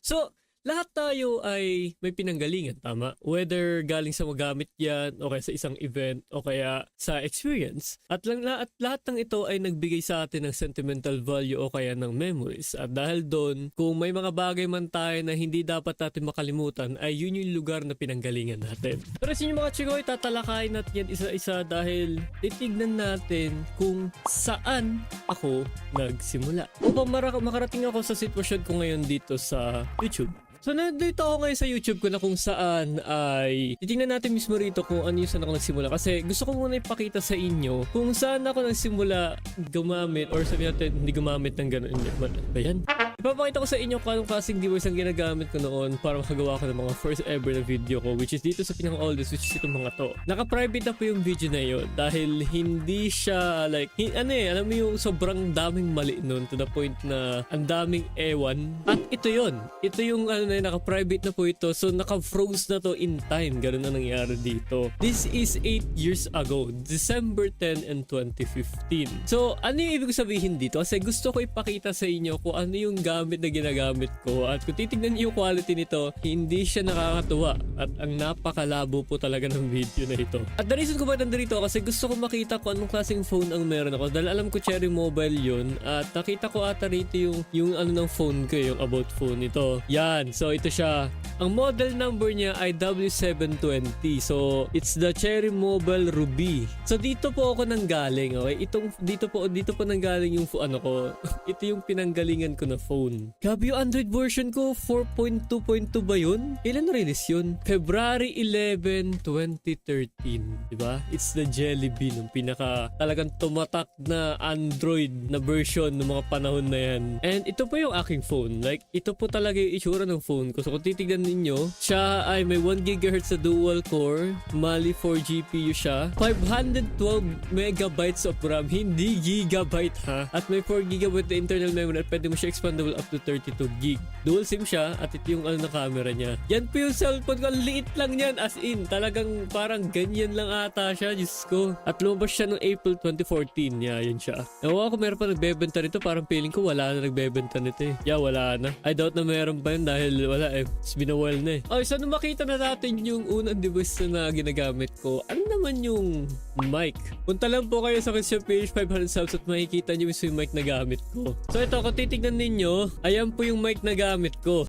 So, lahat tayo ay may pinanggalingan, tama? Whether galing sa magamit yan, o kaya sa isang event, o kaya sa experience. At lahat ng ito ay nagbigay sa atin ng sentimental value o kaya ng memories. At dahil doon, kung may mga bagay man tayo na hindi dapat natin makalimutan, ay yun yung lugar na pinanggalingan natin. Pero sa inyo mga chikoy, tatalakayin natin yan isa-isa dahil titignan natin kung saan ako nagsimula. Upang makarating ako sa sitwasyon ko ngayon dito sa YouTube. So nandito ako ngayon sa YouTube ko na kung saan ay titingnan natin mismo rito kung ano yung saan ako nagsimula. Kasi gusto ko muna ipakita sa inyo kung saan ako nagsimula gumamit or sabihin natin hindi gumamit ng gano'n. Ba yan? Ipapakita ko sa inyo kung anong klaseng device ang ginagamit ko noon para makagawa ko ng mga first ever na video ko, which is dito sa pinaka-oldest, which is itong mga to. Naka-private na po yung video na yun dahil hindi siya like, alam mo yung sobrang daming mali noon to the point na ang daming ewan. At ito yun. Ito yung naka-private na po ito. So naka-froze na to in time. Ganun na nangyari dito. This is 8 years ago. December 10 and 2015. So ano yung ibig sabihin dito? Kasi gusto ko ipakita sa inyo kung ano yung gamit na ginagamit ko. At kung titignan niyo yung quality nito, hindi siya nakakatuwa. At ang napakalabo po talaga ng video na ito. At the reason ko ba nandito kasi gusto ko makita kung anong klaseng phone ang meron ako. Dahil alam ko Cherry Mobile yun. At nakita ko ata rito yung ano ng phone ko, yung about phone nito. Yan. So ito siya. Ang model number niya ay W720. So it's the Cherry Mobile Ruby. So dito po ako nanggaling, okay? Dito po nanggaling yung ano ko. Ito yung pinanggalingan ko na phone. Grabe yung Android version ko, 4.2.2 ba yun? Kailan na-release yun? February 11, 2013. Diba? It's the Jelly Bean, yung pinaka talagang tumatak na Android na version ng mga panahon na yan. And ito po yung aking phone. Like, ito po talaga yung itsura ng phone ko. So kung titignan ninyo, siya ay may 1 GHz sa dual core, Mali 4 GPU siya, 512 megabytes of RAM, hindi gigabyte ha, at may 4 GB na internal memory at pwede mo siya expandable up to 32 GB. Dual SIM siya at ito yung na camera niya. Yan po yung cellphone ko, liit lang yan, as in, talagang parang ganyan lang ata siya, Diyos ko. At lumabas siya noong April 2014, yun siya. Ewan ko meron pa nagbebenta nito, parang feeling ko wala na nagbebenta nito eh. Yeah, wala na. I doubt na meron pa yun dahil wala eh. It's been a while na eh. Okay, so nung makita na natin yung unang device na ginagamit ko, ano naman yung mic? Punta lang po kayo sa Christian page 500 subs at makikita nyo yung mic na gamit ko. So ito, kung titignan ninyo, ayan po yung mic na gamit ko.